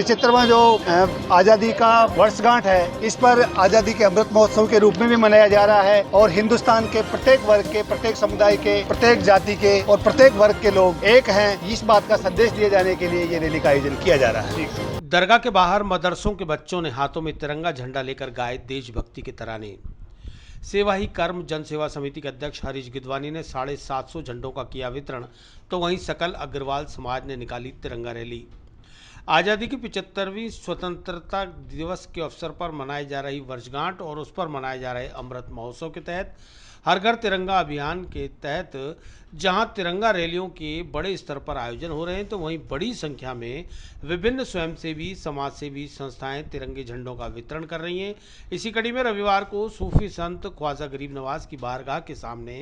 75वां जो आज़ादी का वर्षगांठ है, इस पर आज़ादी के अमृत महोत्सव के रूप में भी मनाया जा रहा है और हिंदुस्तान के प्रत्येक वर्ग के, प्रत्येक समुदाय के, प्रत्येक जाति के और प्रत्येक वर्ग के लोग एक हैं, इस बात का संदेश दिए जाने के लिए ये रैली का आयोजन किया जा रहा है। दरगाह के बाहर मदरसों के बच्चों ने हाथों में तिरंगा झंडा लेकर गाए देशभक्ति के तराने। सेवा ही कर्म जन सेवा समिति के अध्यक्ष हरीश गिदवानी ने 750 झंडों का किया वितरण, तो वहीं सकल अग्रवाल समाज ने निकाली तिरंगा रैली। आज़ादी की 75वीं स्वतंत्रता दिवस के अवसर पर मनाई जा रही वर्षगांठ और उस पर मनाए जा रहे अमृत महोत्सव के तहत हर घर तिरंगा अभियान के तहत जहां तिरंगा रैलियों के बड़े स्तर पर आयोजन हो रहे हैं, तो वहीं बड़ी संख्या में विभिन्न स्वयंसेवी समाजसेवी संस्थाएं तिरंगे झंडों का वितरण कर रही हैं। इसी कड़ी में रविवार को सूफी संत ख्वाजा गरीब नवाज की बारगाह के सामने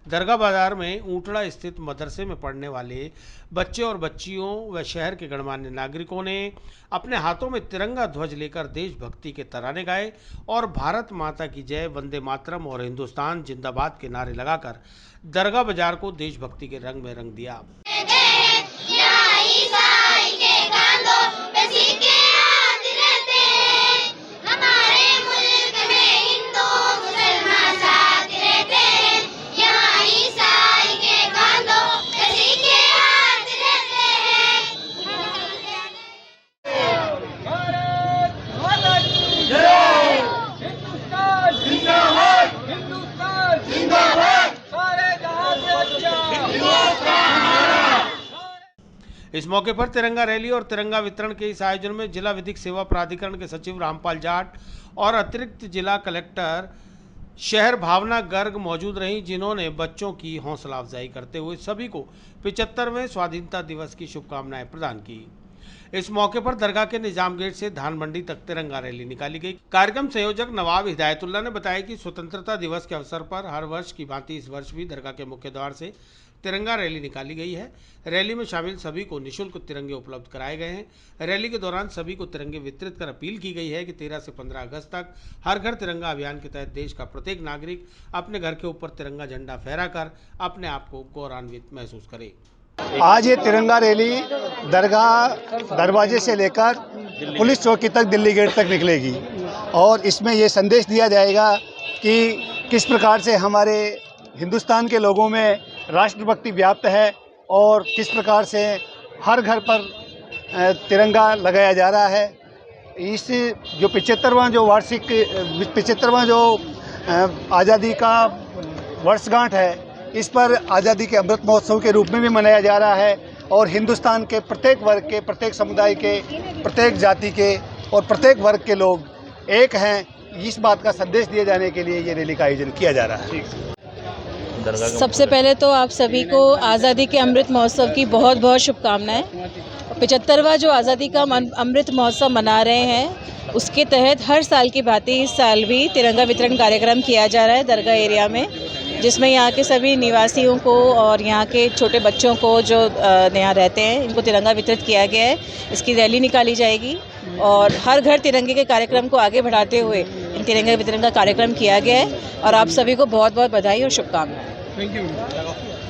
दरगाह बाजार में ऊंटड़ा स्थित मदरसे में पढ़ने वाले बच्चे और बच्चियों व शहर के गणमान्य नागरिकों ने अपने हाथों में तिरंगा ध्वज लेकर देशभक्ति के तराने गाए और भारत माता की जय, वंदे मातरम और हिंदुस्तान जिंदाबाद के नारे लगाकर दरगाह बाजार को देशभक्ति के रंग में रंग दिया। इस मौके पर तिरंगा रैली और तिरंगा वितरण के इस आयोजन में जिला विधिक सेवा प्राधिकरण के सचिव रामपाल जाट और अतिरिक्त जिला कलेक्टर शहर भावना गर्ग मौजूद रहीं, जिन्होंने बच्चों की हौसला अफजाई करते हुए सभी को 75वें स्वाधीनता दिवस की शुभकामनाएं प्रदान की। इस मौके पर दरगाह के निजाम गेट से धान मंडी तक तिरंगा रैली निकाली गई। कार्यक्रम संयोजक नवाब हिदायतुल्लाह ने बताया कि स्वतंत्रता दिवस के अवसर पर हर वर्ष की भांति इस वर्ष भी दरगाह के मुख्य द्वार से तिरंगा रैली निकाली गई है। रैली में शामिल सभी को निःशुल्क तिरंगे उपलब्ध कराए गए हैं। रैली के दौरान सभी को तिरंगे वितरित कर अपील की गई है कि 13 से 15 अगस्त तक हर घर तिरंगा अभियान के तहत देश का प्रत्येक नागरिक अपने घर के ऊपर तिरंगा झंडा फहराकर अपने आप को गौरवान्वित महसूस करे। आज ये तिरंगा रैली दरगाह दरवाजे से लेकर पुलिस चौकी तक, दिल्ली गेट तक निकलेगी और इसमें ये संदेश दिया जाएगा कि किस प्रकार से हमारे हिंदुस्तान के लोगों में राष्ट्रभक्ति व्याप्त है और किस प्रकार से हर घर पर तिरंगा लगाया जा रहा है। इस जो 75वां जो आज़ादी का वर्षगांठ है, इस पर आज़ादी के अमृत महोत्सव के रूप में भी मनाया जा रहा है और हिंदुस्तान के प्रत्येक वर्ग के, प्रत्येक समुदाय के, प्रत्येक जाति के और प्रत्येक वर्ग के लोग एक हैं, इस बात का संदेश दिए जाने के लिए ये रैली का आयोजन किया जा रहा है। सबसे पहले तो आप सभी को आज़ादी के अमृत महोत्सव की बहुत बहुत शुभकामनाएं। 75वां जो आज़ादी का अमृत महोत्सव मना रहे हैं, उसके तहत हर साल की भांति इस साल भी तिरंगा वितरण कार्यक्रम किया जा रहा है दरगाह एरिया में, जिसमें यहाँ के सभी निवासियों को और यहाँ के छोटे बच्चों को जो यहाँ रहते हैं, इनको तिरंगा वितरित किया गया है। इसकी रैली निकाली जाएगी और हर घर तिरंगे के कार्यक्रम को आगे बढ़ाते हुए इन तिरंगे वितरण का कार्यक्रम किया गया है और आप सभी को बहुत बहुत बधाई और शुभकामनाएं।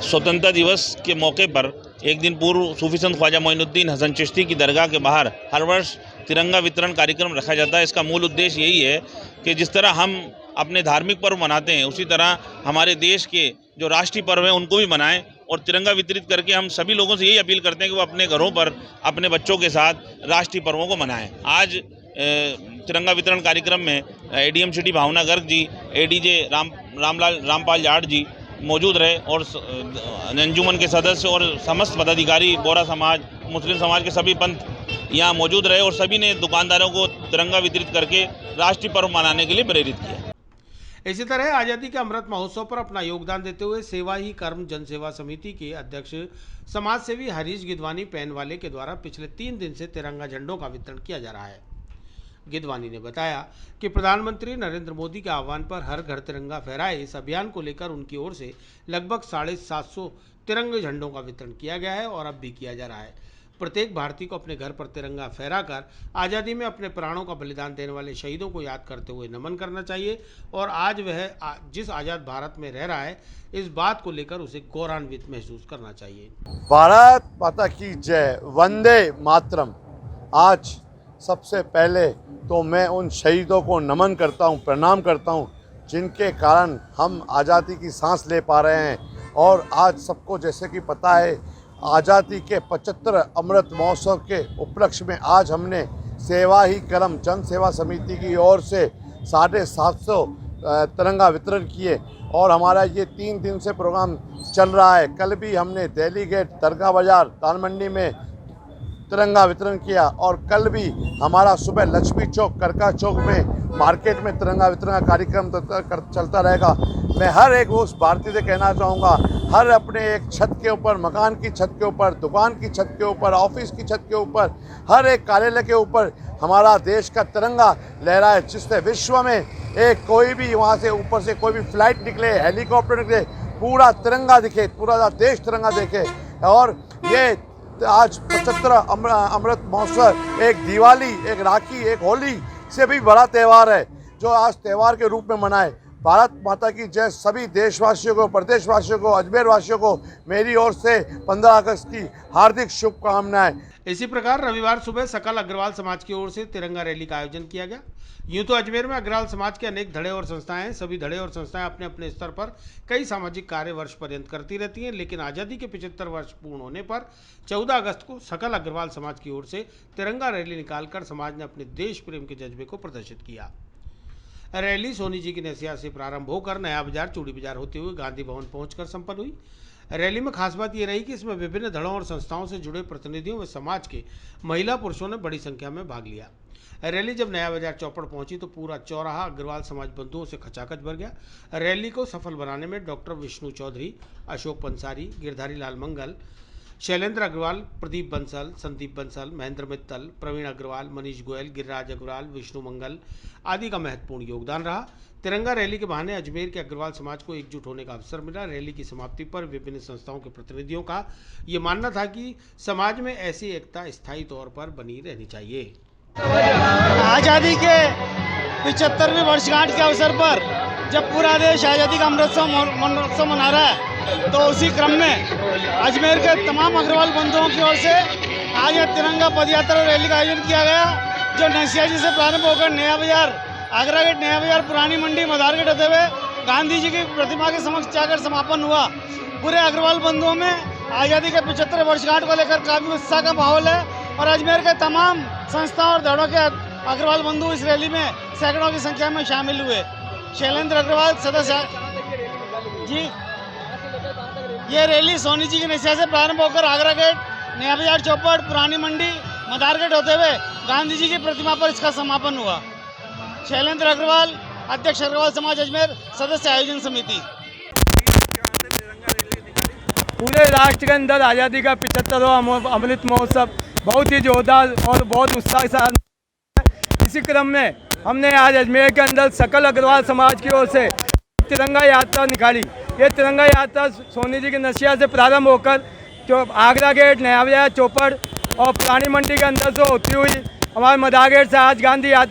स्वतंत्रता दिवस के मौके पर एक दिन पूर्व सूफी संत ख्वाजा मोइनुद्दीन हसन चिश्ती की दरगाह के बाहर हर वर्ष तिरंगा वितरण कार्यक्रम रखा जाता है। इसका मूल उद्देश्य यही है कि जिस तरह हम अपने धार्मिक पर्व मनाते हैं, उसी तरह हमारे देश के जो राष्ट्रीय पर्व हैं उनको भी मनाएं और तिरंगा वितरित करके हम सभी लोगों से यही अपील करते हैं कि वो अपने घरों पर अपने बच्चों के साथ राष्ट्रीय पर्वों को मनाएं। आज तिरंगा वितरण कार्यक्रम में एडीएम सिटी भावना गर्ग जी, एडीजे रामपाल जाट जी मौजूद रहे और अंजुमन के सदस्य और समस्त पदाधिकारी, बोरा समाज, मुस्लिम समाज के सभी पंथ यहाँ मौजूद रहे और सभी ने दुकानदारों को तिरंगा वितरित करके राष्ट्रीय पर्व मनाने के लिए प्रेरित किया। इसी तरह आज़ादी के अमृत महोत्सव पर अपना योगदान देते हुए सेवा ही कर्म जन सेवा समिति के अध्यक्ष समाजसेवी हरीश गिदवानी पैनवाले के द्वारा पिछले 3 दिन से तिरंगा झंडों का वितरण किया जा रहा है। गिदवानी ने बताया कि प्रधानमंत्री नरेंद्र मोदी के आह्वान पर हर घर तिरंगा फहराए इस अभियान को लेकर उनकी ओर से लगभग 750 तिरंगे झंडों का वितरण किया गया है और अब भी किया जा रहा है। प्रत्येक भारतीय को अपने घर पर तिरंगा फहराकर आज़ादी में अपने प्राणों का बलिदान देने वाले शहीदों को याद करते हुए नमन करना चाहिए और आज वह जिस आज़ाद भारत में रह रहा है, इस बात को लेकर उसे गौरवान्वित महसूस करना चाहिए। भारत माता की जय, वंदे मातरम। आज सबसे पहले तो मैं उन शहीदों को नमन करता हूं, प्रणाम करता हूं, जिनके कारण हम आज़ादी की सांस ले पा रहे हैं। और आज सबको जैसे कि पता है, आज़ादी के 75 अमृत महोत्सव के उपलक्ष्य में आज हमने सेवा ही कर्म जन सेवा समिति की ओर से 750 तिरंगा वितरण किए और हमारा ये 3 दिन से प्रोग्राम चल रहा है। कल भी हमने दिल्ली गेट, दरगाह बाज़ार, तान मंडी में तिरंगा वितरण किया और कल भी हमारा सुबह लक्ष्मी चौक, करका चौक में मार्केट में तिरंगा वितरण का कार्यक्रम चलता रहेगा। मैं हर एक उस भारतीय से कहना चाहूँगा, हर अपने एक छत के ऊपर, मकान की छत के ऊपर, दुकान की छत के ऊपर, ऑफिस की छत के ऊपर, हर एक कार्यालय के ऊपर हमारा देश का तिरंगा लहराए, जिससे विश्व में एक कोई भी वहाँ से ऊपर से कोई भी फ्लाइट निकले, हेलीकॉप्टर निकले, पूरा तिरंगा दिखे, पूरा देश तिरंगा देखे। और ये आज 75 अमृत महोत्सव एक दिवाली, एक राखी, एक होली से भी बड़ा त्यौहार है, जो आज त्यौहार के रूप में मनाए। भारत माता की जय। सभी देशवासियों को, प्रदेशवासियों को, अजमेर वासियों को मेरी ओर से 15 अगस्त की हार्दिक शुभकामनाएं। इसी प्रकार रविवार सुबह सकल अग्रवाल समाज की ओर से तिरंगा रैली का आयोजन किया गया। यूं तो अजमेर में अग्रवाल समाज के अनेक धड़े और संस्थाएं हैं। सभी धड़े और संस्थाएं अपने अपने स्तर पर कई सामाजिक कार्य वर्ष पर्यंत करती रहती हैं, लेकिन आज़ादी के 75 वर्ष पूर्ण होने पर 14 अगस्त को सकल अग्रवाल समाज की ओर से तिरंगा रैली निकालकर समाज ने अपने देश प्रेम के जज्बे को प्रदर्शित किया। रैली सोनी जी की नसिया से प्रारंभ होकर नया बाजार, चूड़ी बाजार होते हुए गांधी भवन पहुंचकर संपन्न हुई। रैली में खास बात यह रही कि इसमें विभिन्न धड़ों और संस्थाओं से जुड़े प्रतिनिधियों व समाज के महिला पुरुषों ने बड़ी संख्या में भाग लिया। रैली जब नया बाजार चौपड़ पहुंची तो पूरा चौराहा अग्रवाल समाज बंधुओं से खचाखच भर गया। रैली को सफल बनाने में डॉक्टर विष्णु चौधरी, अशोक पंसारी, गिरधारी लाल मंगल, शैलेंद्र अग्रवाल, प्रदीप बंसल, संदीप बंसल, महेंद्र मित्तल, प्रवीण अग्रवाल, मनीष गोयल, गिरिराज अग्रवाल, विष्णु मंगल आदि का महत्वपूर्ण योगदान रहा। तिरंगा रैली के बहाने अजमेर के अग्रवाल समाज को एकजुट होने का अवसर मिला। रैली की समाप्ति पर विभिन्न संस्थाओं के प्रतिनिधियों का ये मानना था कि समाज में ऐसी एकता स्थायी तौर पर बनी रहनी चाहिए। आज़ादी के 75वें वर्षगांठ के अवसर पर जब पूरा देश आज़ादी का महोत्सव मना रहा है, तो उसी क्रम में अजमेर के तमाम अग्रवाल बंधुओं की ओर से आज यह तिरंगा पदयात्रा रैली का आयोजन किया गया, जो नसिया जी से प्रारंभ होकर नया बाजार, आगरा गेट, नया बाजार, पुरानी मंडी, मदार गेट होते हुए गांधी जी की प्रतिमा के समक्ष जाकर समापन हुआ। पूरे अग्रवाल बंधुओं में आज़ादी के 75 वर्षगांठ को लेकर काफ़ी उत्साह का माहौल है और अजमेर के तमाम संस्थाओं और धड़ों के अग्रवाल बंधु इस रैली में सैकड़ों की संख्या में शामिल हुए। शैलेंद्र अग्रवाल सदस्य जी। ये रैली सोनी जी की नसिया से प्रारंभ होकर आगरा गेट, नया बाजार चौपड़, पुरानी मंडी, मदार गेट होते हुए गांधी जी की प्रतिमा पर इसका समापन हुआ। शैलेंद्र अग्रवाल, अध्यक्ष अग्रवाल समाज अजमेर, सदस्य आयोजन समिति। पूरे राष्ट्र के अंदर आज़ादी का 75वां अमृत महोत्सव बहुत ही जोरदार और बहुत उत्साह के साथ। इसी क्रम में हमने आज अजमेर के अंदर सकल अग्रवाल समाज की ओर से तिरंगा यात्रा निकाली। ये तिरंगा यात्रा सोनी जी की नसिया से प्रारंभ होकर जो आगरा गेट, नया बाजार, चौपड़ और पुरानी मंडी के अंदर से होती हुई हमारे मदार गेट से आज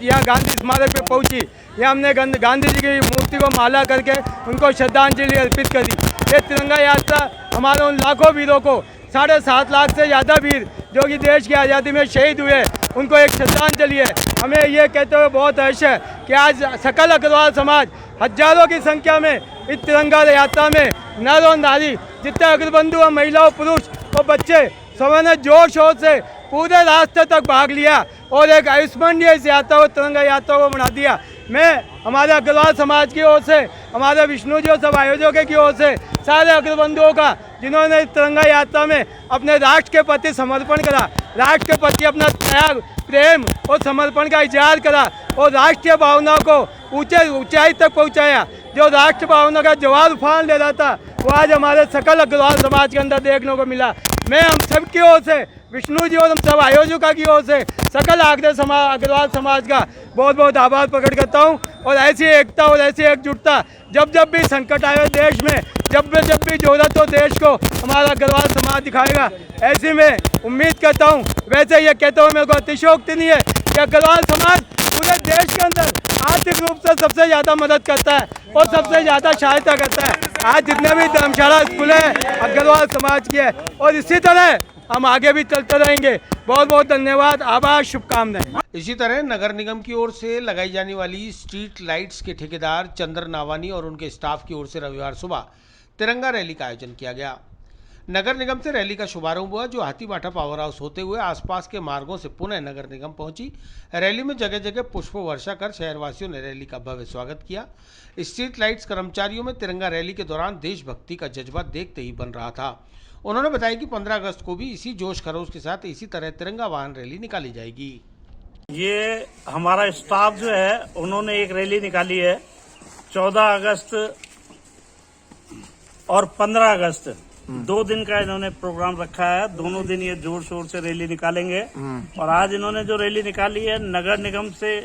यहाँ गांधी स्मारक पे पहुंची। यहाँ हमने गांधी जी की मूर्ति को माला करके उनको श्रद्धांजलि अर्पित करी। ये तिरंगा यात्रा हमारे उन लाखों वीरों को, 7.5 लाख से ज़्यादा वीर जो कि देश की आज़ादी में शहीद हुए, उनको एक श्रद्धांजलि है। हमें ये कहते हुए बहुत हर्ष है कि आज सकल अग्रवाल समाज हजारों की संख्या में इस तिरंगा यात्रा में नर और नारी, जितने अग्रबंधु और महिला और पुरुष और बच्चे, सबने ने जोर शोर से पूरे रास्ते तक भाग लिया और एक अविस्मरणीय इस यात्रा को, तिरंगा यात्रा को बना दिया। मैं हमारे अग्रवाल समाज की ओर से, हमारे विष्णु जी और सब आयोजकों की ओर से, सारे अग्रबंधुओं का जिन्होंने तिरंगा यात्रा में अपने राष्ट्र के प्रति समर्पण करा, राष्ट्र के प्रति अपना त्याग, प्रेम और समर्पण का इजहार करा और राष्ट्रीय भावना को ऊंचाई तक पहुंचाया। जो राष्ट्र भावना का जवाब उफान ले रहा था, वो आज हमारे सकल अग्रवाल समाज के अंदर देखने को मिला। मैं हम सब की ओर से, विष्णु जी और हम सब आयोजकों की ओर से, सकल अग्रवाल समाज का बहुत बहुत आभार प्रकट करता हूं। और ऐसी एकता और ऐसी एकजुटता जब जब भी संकट आए देश में, जब भी जरूरत हो देश को, हमारा अग्रवाल समाज दिखाएगा। ऐसे में उम्मीद करता हूं, वैसे ये कहते हुए मेरे को अतिशयोक्ति नहीं है कि अग्रवाल समाज पूरे देश के अंदर आर्थिक रूप से सबसे ज़्यादा मदद करता है और सबसे ज़्यादा सहायता करता है। आज जितने भी धर्मशाला स्कूल हैं अग्रवाल समाज की है और इसी तरह हम आगे भी चलते रहेंगे। बहुत बहुत धन्यवाद, आभार, शुभकामनाएं। इसी तरह नगर निगम की ओर से लगाई जाने वाली स्ट्रीट लाइट्स के ठेकेदार चंद्र नावानी और उनके स्टाफ की ओर से रविवार सुबह तिरंगा रैली का आयोजन किया गया। नगर निगम से रैली का शुभारंभ हुआ, जो हाथीबाटा पावर हाउस होते हुए आसपास के मार्गों से पुनः नगर निगम पहुंची। रैली में जगह जगह पुष्प वर्षा कर शहरवासियों ने रैली का भव्य स्वागत किया। स्ट्रीट लाइट्स कर्मचारियों में तिरंगा रैली के दौरान देशभक्ति का जज्बा देखते ही बन रहा था। उन्होंने बताया कि 15 अगस्त को भी इसी जोश खरोश के साथ इसी तरह तिरंगा वाहन रैली निकाली जाएगी। ये हमारा स्टाफ जो है उन्होंने एक रैली निकाली है 14 अगस्त और 15 अगस्त 2 दिन का इन्होंने प्रोग्राम रखा है। दोनों दिन ये जोर शोर से रैली निकालेंगे। और आज इन्होंने जो रैली निकाली है नगर निगम से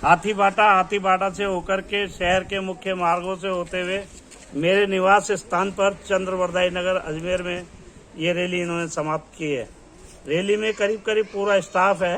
हाथीबाटा से होकर के शहर के मुख्य मार्गों से होते हुए मेरे निवास स्थान पर चंद्रवरदाई नगर अजमेर में ये रैली इन्होंने समाप्त की है। रैली में करीब करीब पूरा स्टाफ है।